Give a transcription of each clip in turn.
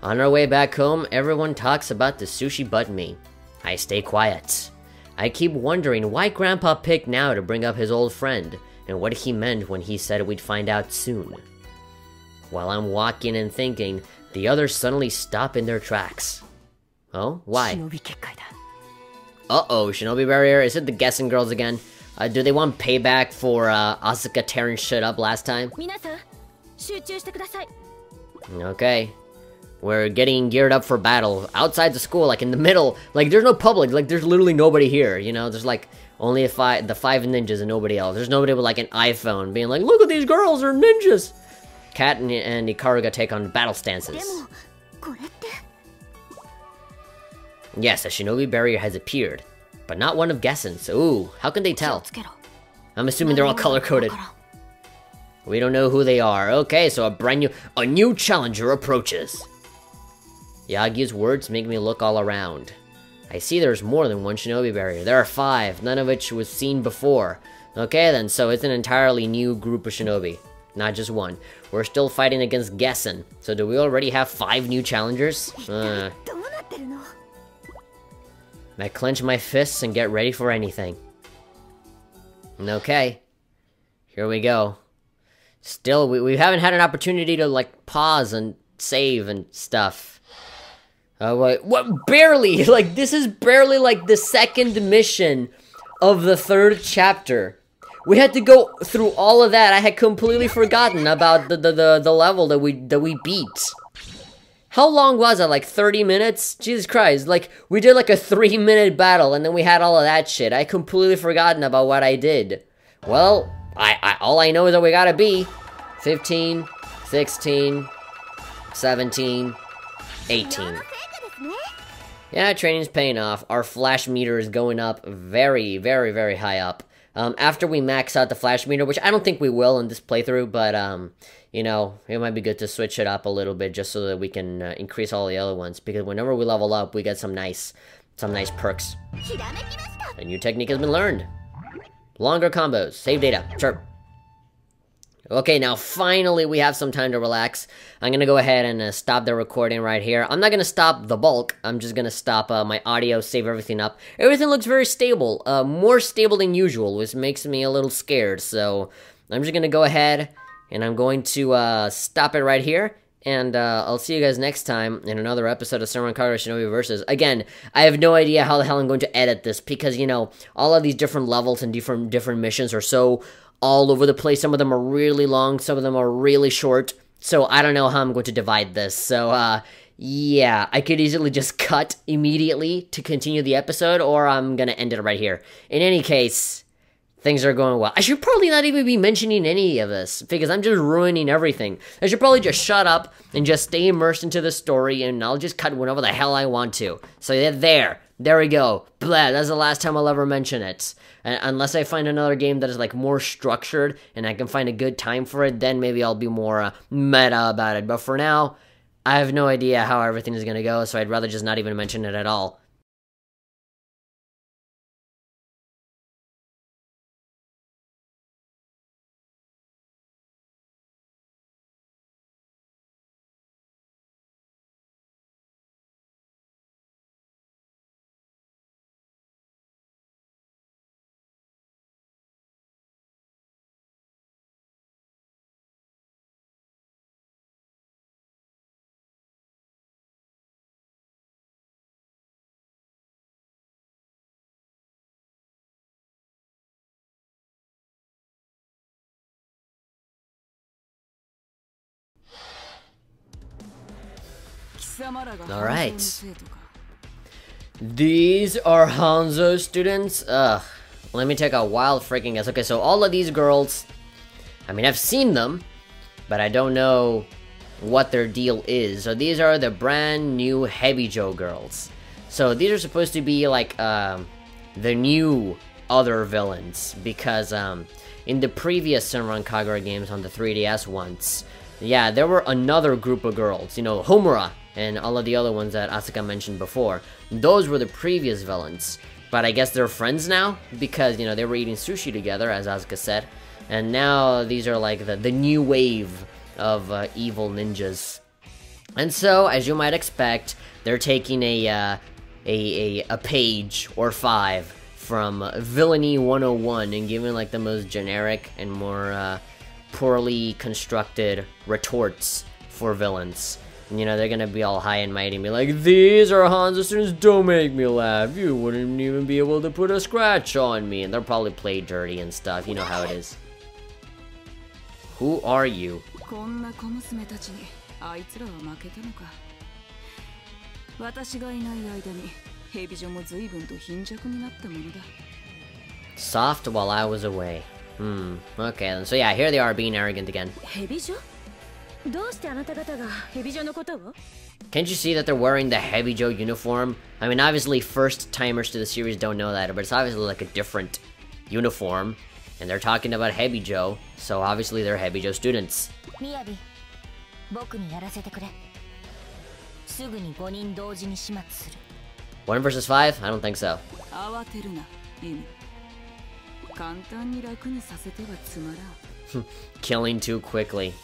On our way back home, everyone talks about the sushi but me. I stay quiet. I keep wondering why Grandpa picked now to bring up his old friend, and what he meant when he said we'd find out soon. While I'm walking and thinking, the others suddenly stop in their tracks. Oh? Why? Uh-oh, Shinobi barrier. Is it the guessing girls again? Do they want payback for Asuka tearing shit up last time? Okay. We're getting geared up for battle. Outside the school, like in the middle. Like, there's no public. Like, there's literally nobody here, you know? There's like, only the five ninjas and nobody else. There's nobody with like an iPhone being like, look at these girls, they're ninjas! Kat and Ikaruga take on battle stances. Yes, a Shinobi barrier has appeared, but not one of Gessen's. Ooh, how can they tell? I'm assuming they're all color-coded. We don't know who they are. Okay, so a new challenger approaches. Yagi's words make me look all around. I see there's more than one Shinobi barrier. There are 5, none of which was seen before. Okay then, so it's an entirely new group of Shinobi. Not just one. We're still fighting against Gessen. So do we already have 5 new challengers? I clench my fists and get ready for anything. Okay. Here we go. Still, we haven't had an opportunity to, like, pause and save and stuff. Wait, what? Barely! Like, this is barely, like, the second mission of the 3rd chapter. We had to go through all of that. I had completely forgotten about the level that we beat. How long was it? Like 30 minutes? Jesus Christ. Like, we did like a 3-minute battle and then we had all of that shit. I completely forgotten about what I did. Well, all I know is that we gotta be 15, 16, 17, 18. Yeah, training's paying off. Our flash meter is going up very, very, very high up. After we max out the flash meter, which I don't think we will in this playthrough, but, you know, it might be good to switch it up a little bit just so that we can increase all the other ones, because whenever we level up, we get some nice perks. A new technique has been learned. Longer combos. Save data. Sure. Okay, now finally we have some time to relax. I'm gonna go ahead and stop the recording right here. I'm not gonna stop the bulk. I'm just gonna stop my audio, save everything up. Everything looks very stable. More stable than usual, which makes me a little scared. So I'm just gonna go ahead and I'm going to stop it right here. And I'll see you guys next time in another episode of Senran Kagura Shinobi Versus. Again, I have no idea how the hell I'm going to edit this because, you know, all of these different levels and different missions are so all over the place. Some of them are really long, some of them are really short. So I don't know how I'm going to divide this. So, yeah, I could easily just cut immediately to continue the episode, or I'm gonna end it right here. In any case, things are going well. I should probably not even be mentioning any of this, because I'm just ruining everything. I should probably just shut up and just stay immersed into the story, and I'll just cut whenever the hell I want to. So there we go. Blah, that's the last time I'll ever mention it. Unless I find another game that is like more structured, and I can find a good time for it, then maybe I'll be more meta about it. But for now, I have no idea how everything is gonna go, so I'd rather just not even mention it at all. Alright. These are Hanzo students? Ugh. Let me take a wild freaking guess. Okay, so all of these girls, I mean, I've seen them, but I don't know what their deal is. So these are the brand new Heavy Joe girls. So these are supposed to be like, the new other villains, because, in the previous Senran Kagura games on the 3DS once, yeah, there were another group of girls, you know, Homura, and all of the other ones that Asuka mentioned before. Those were the previous villains. But I guess they're friends now, because, you know, they were eating sushi together, as Asuka said. And now these are like the new wave of evil ninjas. And so, as you might expect, they're taking a page or 5 from Villainy 101 and giving like the most generic and more poorly constructed retorts for villains. You know, they're gonna be all high and mighty and be like, these are Hanzo students, don't make me laugh. You wouldn't even be able to put a scratch on me. And they'll probably play dirty and stuff. You know how it is. Who are you? Soft while I was away. Okay then. So yeah, here they are being arrogant again. Can't you see that they're wearing the Hebijo uniform? I mean, obviously first timers to the series don't know that, but it's obviously like a different uniform. And they're talking about Hebijo, so obviously they're Hebijo students. 1 versus 5? I don't think so. Killing too quickly.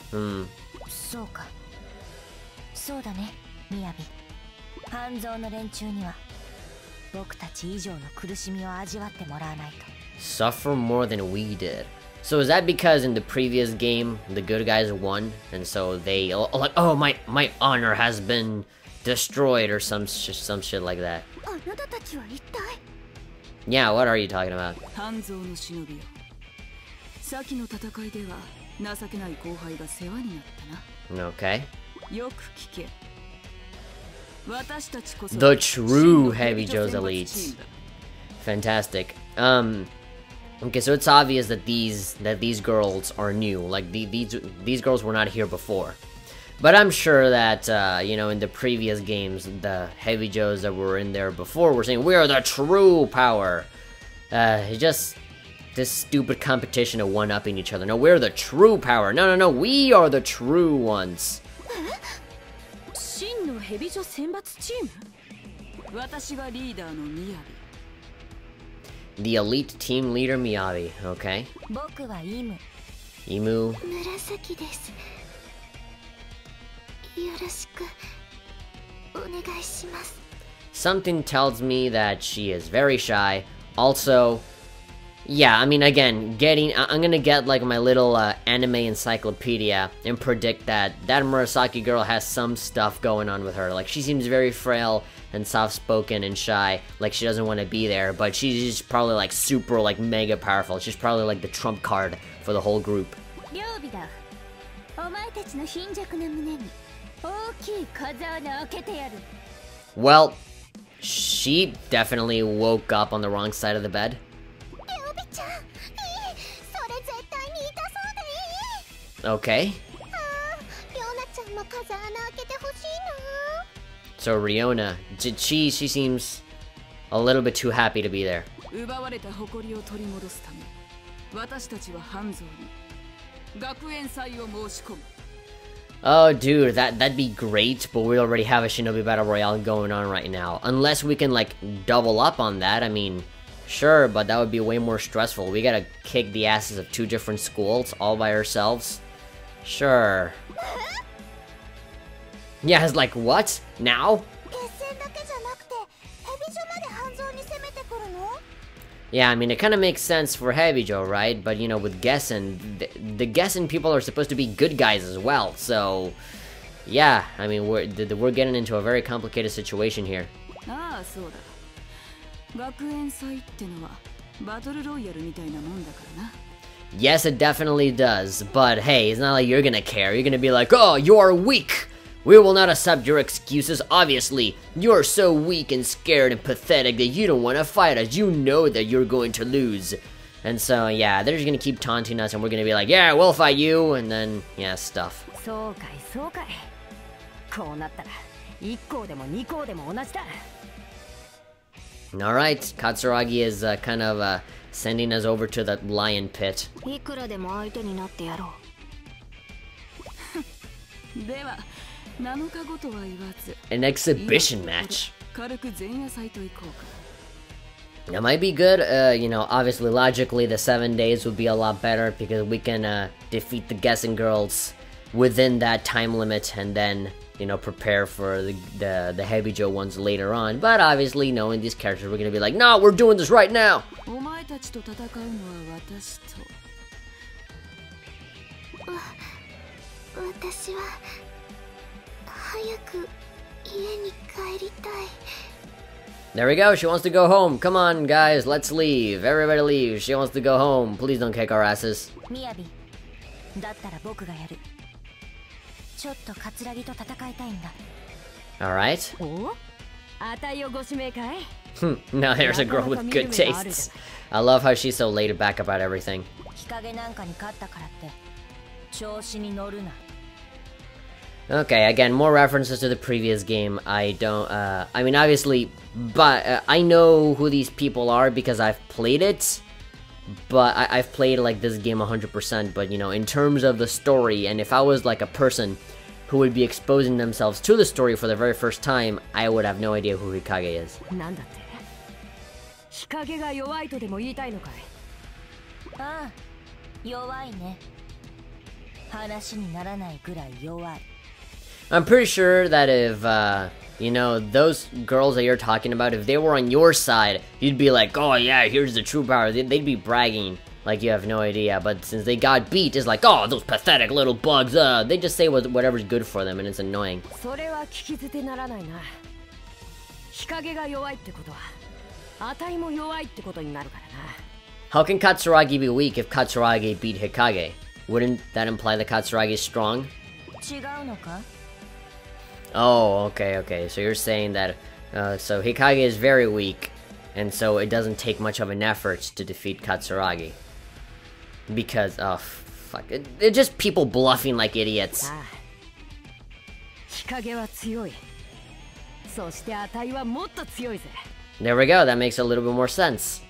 Suffer more than we did. So is that because in the previous game the good guys won, and so they like, oh, my honor has been destroyed or some shit like that? Yeah, what are you talking about? Okay. The true Hebijo's elites. Fantastic. Okay, so it's obvious that these girls are new. Like these girls were not here before. But I'm sure that you know, in the previous games, the Hebijos that were in there before were saying, "We are the true power." Just this stupid competition of one-upping each other. No, we're the true power. No, we are the true ones. The elite team leader Miyabi, okay. Imu. Something tells me that she is very shy. Also, yeah, I mean, again, I'm gonna get like my little anime encyclopedia and predict that Murasaki girl has some stuff going on with her. Like, she seems very frail and soft-spoken and shy, like she doesn't want to be there, but she's probably like super, like, mega powerful. She's probably like the trump card for the whole group. Well, she definitely woke up on the wrong side of the bed. Okay. So Riona, she seems a little bit too happy to be there. Oh dude, that'd be great, but we already have a Shinobi Battle Royale going on right now. Unless we can like double up on that, I mean, sure, but that would be way more stressful. We gotta kick the asses of 2 different schools all by ourselves. Sure. Yeah, it's like, what? Now? Yeah, I mean, it kind of makes sense for Hebijo, right? But, you know, with Gessen, the Gessen people are supposed to be good guys as well, so... Yeah, I mean, we're getting into a very complicated situation here. Yes, it definitely does, but hey, it's not like you're gonna care. You're gonna be like, oh, you are weak! We will not accept your excuses, obviously. You're so weak and scared and pathetic that you don't want to fight us. You know that you're going to lose. And so, yeah, they're just gonna keep taunting us and we're gonna be like, yeah, we'll fight you, and then, yeah, stuff. Alright, Katsuragi is kind of sending us over to the lion pit. An exhibition match. That might be good. You know, obviously, logically, the 7 days would be a lot better because we can defeat the Gessen girls within that time limit and then, you know, prepare for the Heavy Joe ones later on. But obviously, knowing these characters, we're gonna be like, no, we're doing this right now! There we go, she wants to go home. Come on, guys, let's leave. Everybody leave. She wants to go home. Please don't kick our asses. Alright. Now there's a girl with good tastes. I love how she's so laid back about everything. Okay, again, more references to the previous game. I don't, I mean, obviously, but I know who these people are because I've played it. But I've played, like, this game 100%, but, you know, in terms of the story, and if I was, like, a person who would be exposing themselves to the story for the very first time, I would have no idea who Hikage is. I'm pretty sure that if, you know, those girls that you're talking about, if they were on your side, you'd be like, oh yeah, here's the true power. They'd be bragging like you have no idea. But since they got beat, it's like, oh, those pathetic little bugs. They just say whatever's good for them, and it's annoying. How can Katsuragi be weak if Katsuragi beat Hikage? Wouldn't that imply that Katsuragi is strong? Oh, okay. So you're saying that, so Hikage is very weak, and so it doesn't take much of an effort to defeat Katsuragi. Because, oh, fuck, they're just people bluffing like idiots. There we go, that makes a little bit more sense.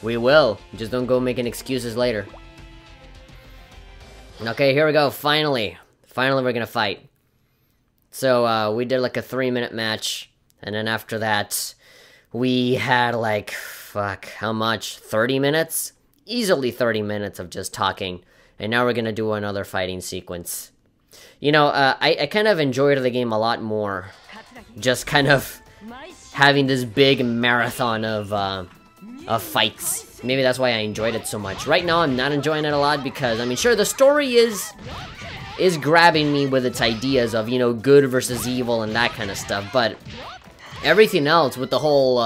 We will, just don't go making excuses later. Okay, here we go, finally. Finally we're gonna fight. So, we did like a 3-minute match, and then after that, we had like, fuck, how much? 30 minutes? Easily 30 minutes of just talking, and now we're gonna do another fighting sequence. You know, I kind of enjoyed the game a lot more, just kind of having this big marathon of fights. Maybe that's why I enjoyed it so much. Right now, I'm not enjoying it a lot because, I mean, sure, the story is grabbing me with its ideas of, you know, good versus evil and that kind of stuff, but everything else with the whole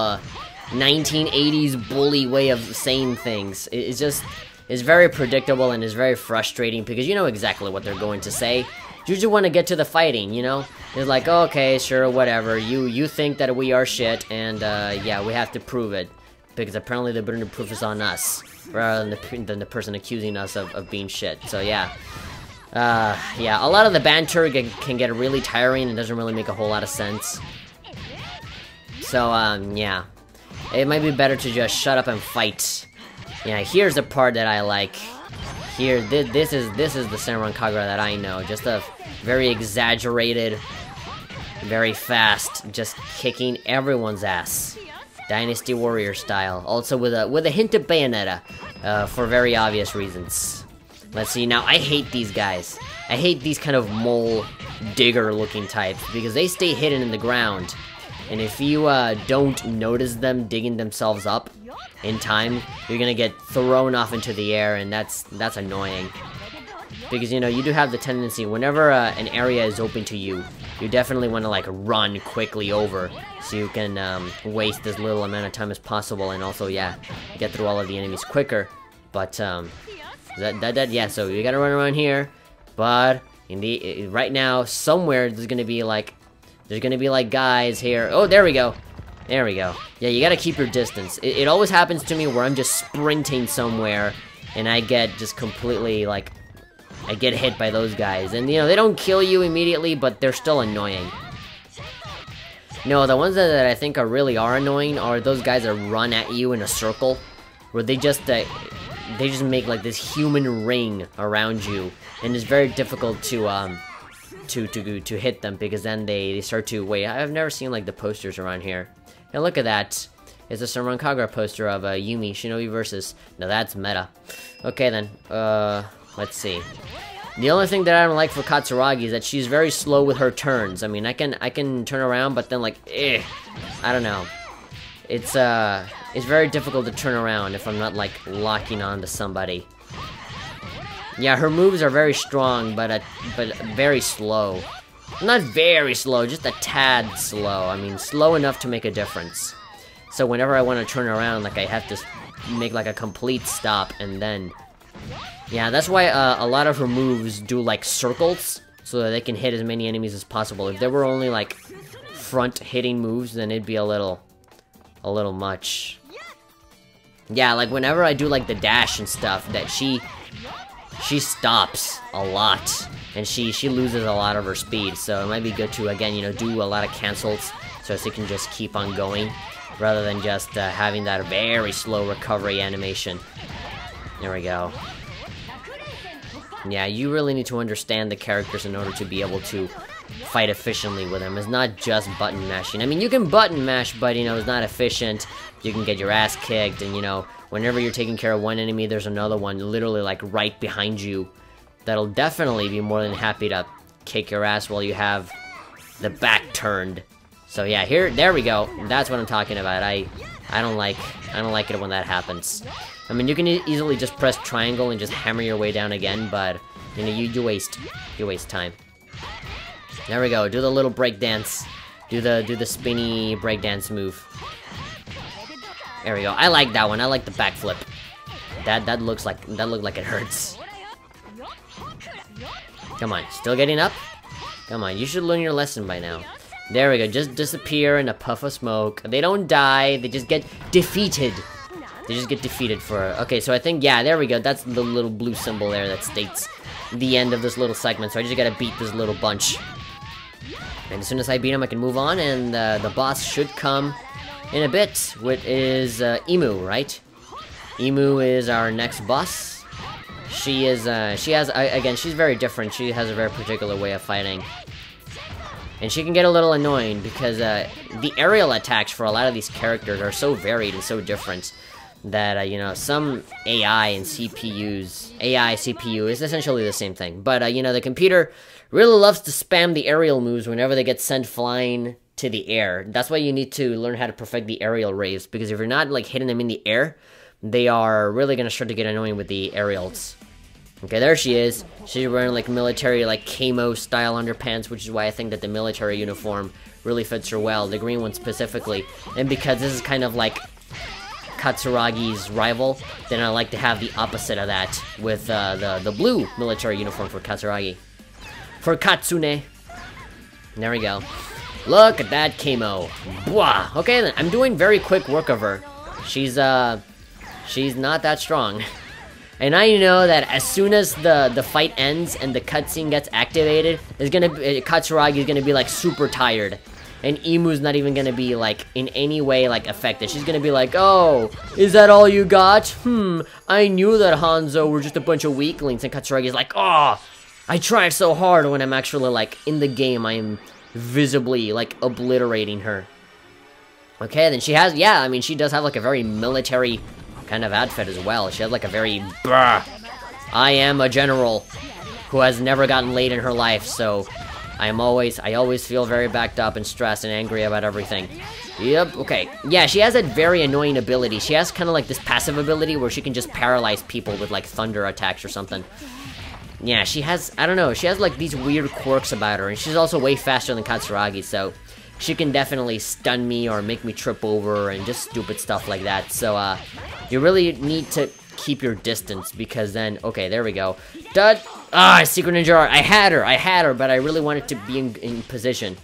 1980s bully way of saying things is just, is very predictable and is very frustrating because you know exactly what they're going to say. You just want to get to the fighting, you know? It's like, okay, sure, whatever. You think that we are shit, and yeah, we have to prove it. Because apparently the burden of proof is on us, rather than the person accusing us of being shit. So yeah. Yeah, a lot of the banter can get really tiring and doesn't really make a whole lot of sense. So, yeah. It might be better to just shut up and fight. Yeah, here's the part that I like. Here, this is the Senran Kagura that I know. Just a very exaggerated, very fast, just kicking everyone's ass. Dynasty Warrior style, also with a hint of Bayonetta, for very obvious reasons. Let's see, now I hate these guys. I hate these kind of mole digger looking types, because they stay hidden in the ground. And if you don't notice them digging themselves up in time, you're gonna get thrown off into the air, and that's annoying. Because, you know, you do have the tendency, whenever an area is open to you, you definitely want to, like, run quickly over, so you can waste as little amount of time as possible, and also, yeah, get through all of the enemies quicker. But, yeah, so you gotta run around here, but, right now, somewhere, there's gonna be, like, guys here. Oh, there we go. There we go. Yeah, you gotta keep your distance. It always happens to me where I'm just sprinting somewhere, and I get just completely, like, I get hit by those guys. And, you know, they don't kill you immediately, but they're still annoying. No, the ones that I think really are annoying are those guys that run at you in a circle, where they just make, like, this human ring around you, and it's very difficult to hit them, because then they start to... Wait, I've never seen, like, the posters around here. Hey, look at that. is a Senran Kagura poster of Yumi, Shinovi versus. Now that's meta. Okay then, let's see. The only thing that I don't like for Katsuragi is that she's very slow with her turns. I mean, I can turn around, but then like, I don't know. It's very difficult to turn around if I'm not like locking on to somebody. Yeah, her moves are very strong, but very slow. Not very slow, just a tad slow. I mean, slow enough to make a difference. So whenever I want to turn around, like I have to make like a complete stop and then. Yeah, that's why a lot of her moves do like circles, so that they can hit as many enemies as possible. If there were only like front hitting moves, then it'd be a little much. Yeah, like whenever I do like the dash and stuff, that she stops a lot, and she loses a lot of her speed. So it might be good to, again, you know, do a lot of cancels so she can just keep on going, rather than just having that very slow recovery animation. There we go. Yeah, you really need to understand the characters in order to be able to fight efficiently with them. It's not just button mashing. I mean, you can button mash, but, you know, it's not efficient. You can get your ass kicked, and, you know, whenever you're taking care of one enemy, there's another one literally, like, right behind you that'll definitely be more than happy to kick your ass while you have the back turned. So, yeah, there we go. That's what I'm talking about. I don't like it when that happens. I mean, you can easily just press triangle and just hammer your way down again, but, you know, you waste time. There we go. Do the little break dance. Do the spinny break dance move. There we go. I like that one. I like the backflip. That looked like it hurts. Come on, still getting up? Come on, you should learn your lesson by now. There we go. Just disappear in a puff of smoke. They don't die. They just get defeated. They just get defeated for... Okay, so I think, yeah, there we go. That's the little blue symbol there that states the end of this little segment. So I just gotta beat this little bunch. And as soon as I beat him, I can move on, and the boss should come in a bit, which is Emu, right? Emu is our next boss. She has, again, she's very different. She has a very particular way of fighting. And she can get a little annoying, because the aerial attacks for a lot of these characters are so varied and so different that, you know, some AI and CPUs... AI, CPU is essentially the same thing. But, you know, the computer really loves to spam the aerial moves whenever they get sent flying to the air. That's why you need to learn how to perfect the aerial raves, because if you're not, like, hitting them in the air, they are really gonna start to get annoying with the aerials. Okay, there she is. She's wearing, like, military, like, camo-style underpants, which is why I think that the military uniform really fits her well, the green one specifically. And because this is kind of, like, Katsuragi's rival, then I like to have the opposite of that with the blue military uniform for Katsuragi. For Katsune. There we go. Look at that camo. Bwah! Okay then, I'm doing very quick work of her. She's not that strong. And I know that as soon as the fight ends and the cutscene gets activated, Katsuragi is gonna be like super tired. And Emu's not even gonna be, like, in any way, like, affected. She's gonna be like, oh, is that all you got? I knew that Hanzo were just a bunch of weaklings. And Katsuragi's like, oh, I tried so hard, when I'm actually, like, in the game, I am visibly, like, obliterating her. Okay, then she has, yeah, I mean, she does have, like, a very military kind of outfit as well. She has, like, a very, I am a general who has never gotten laid in her life, so... I always feel very backed up and stressed and angry about everything. Yep, okay. Yeah, she has a very annoying ability. She has kind of like this passive ability where she can just paralyze people with like thunder attacks or something. Yeah, she has, I don't know, she has like these weird quirks about her, and she's also way faster than Katsuragi, so she can definitely stun me or make me trip over and just stupid stuff like that. So, you really need to keep your distance, because then, okay, there we go. Dud! Secret Ninja Art. I had her, but I really wanted to be in position.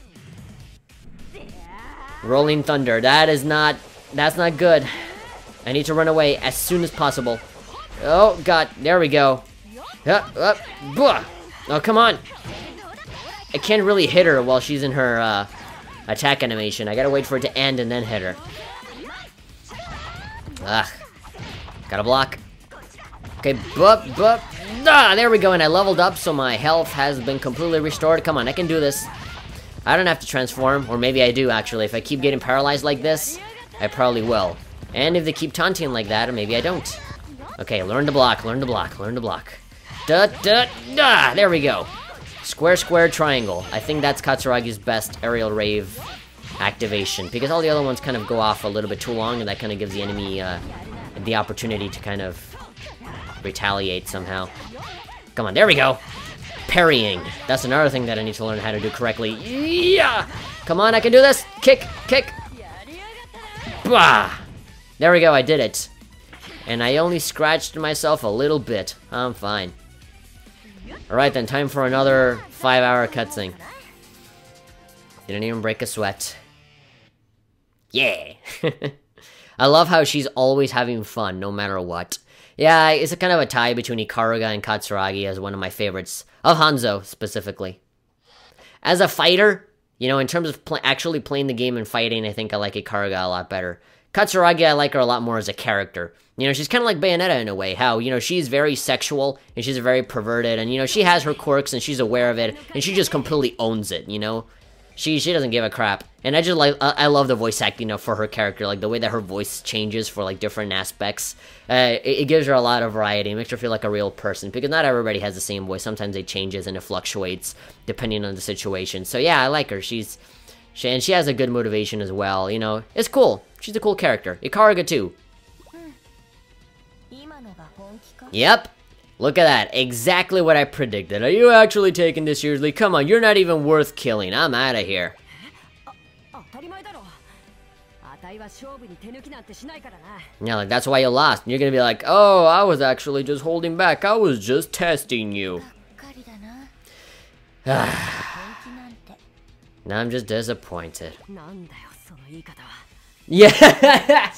Rolling Thunder. That's not good. I need to run away as soon as possible. Oh, God. There we go. Oh, come on. I can't really hit her while she's in her, attack animation. I gotta wait for it to end and then hit her. Gotta block. Okay, there we go, and I leveled up, so my health has been completely restored. Come on, I can do this. I don't have to transform, or maybe I do, actually. If I keep getting paralyzed like this, I probably will. And if they keep taunting like that, maybe I don't. Okay, learn to block, learn to block, learn to block. Da da da! There we go. Square, square, triangle. I think that's Katsuragi's best aerial rave activation, because all the other ones kind of go off a little bit too long, and that kind of gives the enemy the opportunity to kind of retaliate somehow. Come on, there we go. Parrying. That's another thing that I need to learn how to do correctly. Yeah! Come on, I can do this. Kick, kick. Bah! There we go, I did it. And I only scratched myself a little bit. I'm fine. Alright then, time for another 5-hour cutscene. Didn't even break a sweat. Yeah! I love how she's always having fun, no matter what. Yeah, it's a kind of a tie between Ikaruga and Katsuragi as one of my favorites. Of Hanzo, specifically. As a fighter, you know, in terms of actually playing the game and fighting, I think I like Ikaruga a lot better. Katsuragi, I like her a lot more as a character. You know, she's kind of like Bayonetta in a way, how, you know, she's very sexual, and she's very perverted, and, you know, she has her quirks, and she's aware of it, and she just completely owns it, you know? She doesn't give a crap. And I just like, I love the voice acting, you know, for her character, like, the way that her voice changes for, like, different aspects. It gives her a lot of variety, it makes her feel like a real person, because not everybody has the same voice. Sometimes it changes and it fluctuates, depending on the situation. So, yeah, I like her. And she has a good motivation as well, you know? It's cool. She's a cool character. Ikaruga, too. Yep. Look at that. Exactly what I predicted. Are you actually taking this seriously? Come on, you're not even worth killing. I'm out of here. Yeah, like, that's why you lost. And you're gonna be like, oh, I was actually just holding back. I was just testing you. Now I'm just disappointed. Yeah.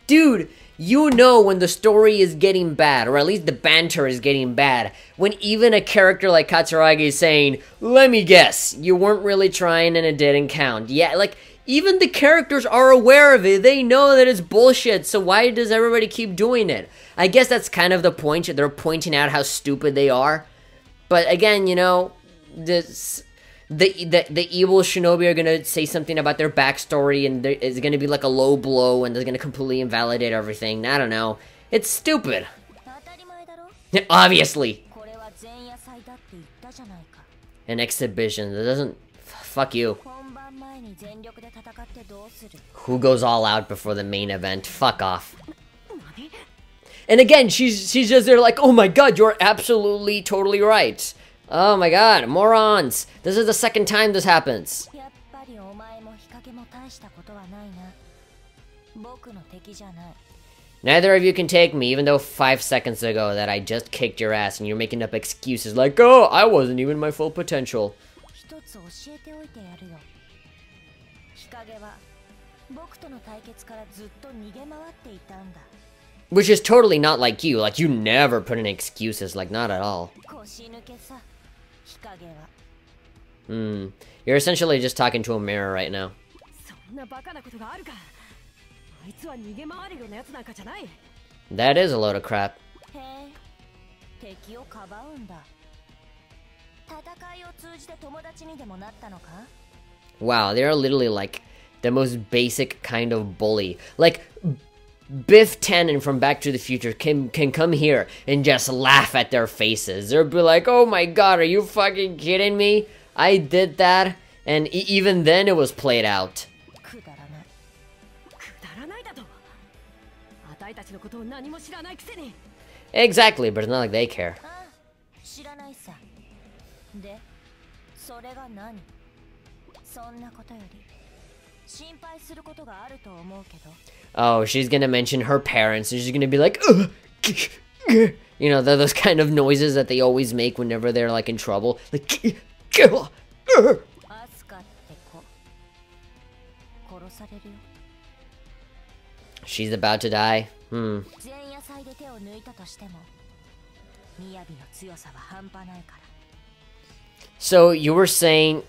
Dude, you know when the story is getting bad, or at least the banter is getting bad, when even a character like Katsuragi is saying, let me guess, you weren't really trying and it didn't count. Yeah, like, even the characters are aware of it. They know that it's bullshit, so why does everybody keep doing it? I guess that's kind of the point. They're pointing out how stupid they are. But again, you know, the evil Shinobi are gonna say something about their backstory, and it's gonna be like a low blow, and they're gonna completely invalidate everything. I don't know. It's stupid. Obviously. An exhibition. That doesn't... Fuck you. Who goes all out before the main event? Fuck off. And again, she's just there like, oh my god, you're absolutely totally right. Oh my god, morons! This is the second time this happens. Neither of you can take me, even though 5 seconds ago that I just kicked your ass and you're making up excuses like, oh, I wasn't even my full potential. Which is totally not like you never put in excuses, like, not at all. You're essentially just talking to a mirror right now. That is a load of crap. Wow, they're literally like the most basic kind of bully. Like, Biff Tannen from Back to the Future can come here and just laugh at their faces. They'll be like, oh my god, are you fucking kidding me? I did that, and even then it was played out. Exactly, but it's not like they care. Oh, she's gonna mention her parents, and she's gonna be like, ugh, you know, those kind of noises that they always make whenever they're like in trouble, like. She's about to die. So you were saying,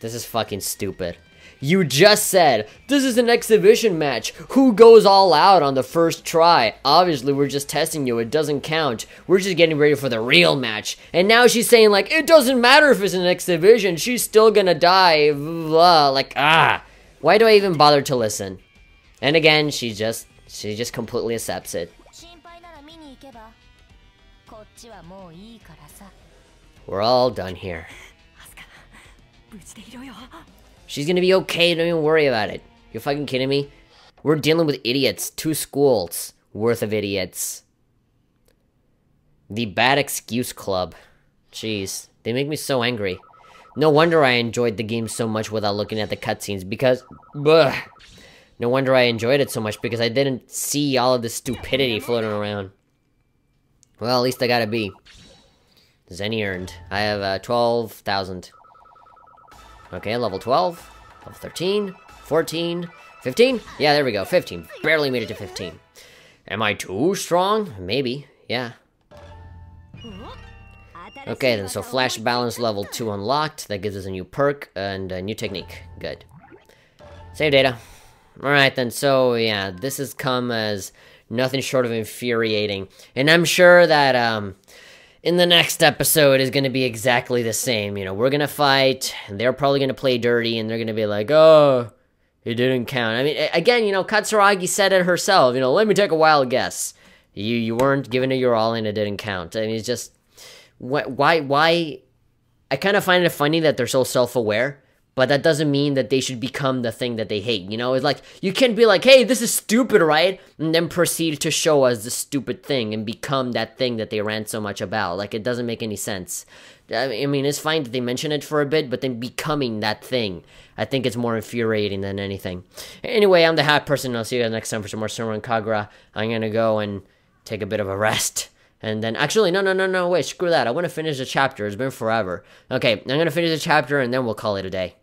this is fucking stupid. You just said, this is an exhibition match. Who goes all out on the first try? Obviously, we're just testing you. It doesn't count. We're just getting ready for the real match. And now she's saying, like, it doesn't matter if it's an exhibition. She's still gonna die. Blah. Like, Why do I even bother to listen? And again, she just completely accepts it. We're all done here. She's gonna be okay, don't even worry about it. You fucking kidding me? We're dealing with idiots. 2 schools worth of idiots. The Bad Excuse Club. Jeez, they make me so angry. No wonder I enjoyed the game so much without looking at the cutscenes, because... Ugh. No wonder I enjoyed it so much, because I didn't see all of this stupidity floating around. Well, at least I got a B. Zenny earned. I have 12,000. Okay, level 12. Level 13. 14. 15? Yeah, there we go. 15. Barely made it to 15. Am I too strong? Maybe. Yeah. Okay, then, so Flash Balance level 2 unlocked. That gives us a new perk and a new technique. Good. Save data. Alright, then, so, yeah, this has come as nothing short of infuriating. And I'm sure that, in the next episode is going to be exactly the same. You know, we're going to fight, and they're probably going to play dirty, and they're going to be like, oh, it didn't count. I mean, again, you know, Katsuragi said it herself. You know, let me take a wild guess. You weren't giving it your all, and it didn't count. I mean, it's just... Why? I kind of find it funny that they're so self-aware, but that doesn't mean that they should become the thing that they hate, you know? It's like, you can't be like, hey, this is stupid, right? And then proceed to show us the stupid thing and become that thing that they rant so much about. Like, it doesn't make any sense. I mean, it's fine that they mention it for a bit, but then becoming that thing, I think it's more infuriating than anything. Anyway, I'm the Hat Person, and I'll see you guys next time for some more Senran Kagura. I'm gonna go and take a bit of a rest. And then, actually, no, wait, screw that. I want to finish the chapter. It's been forever. Okay, I'm going to finish the chapter, and then we'll call it a day.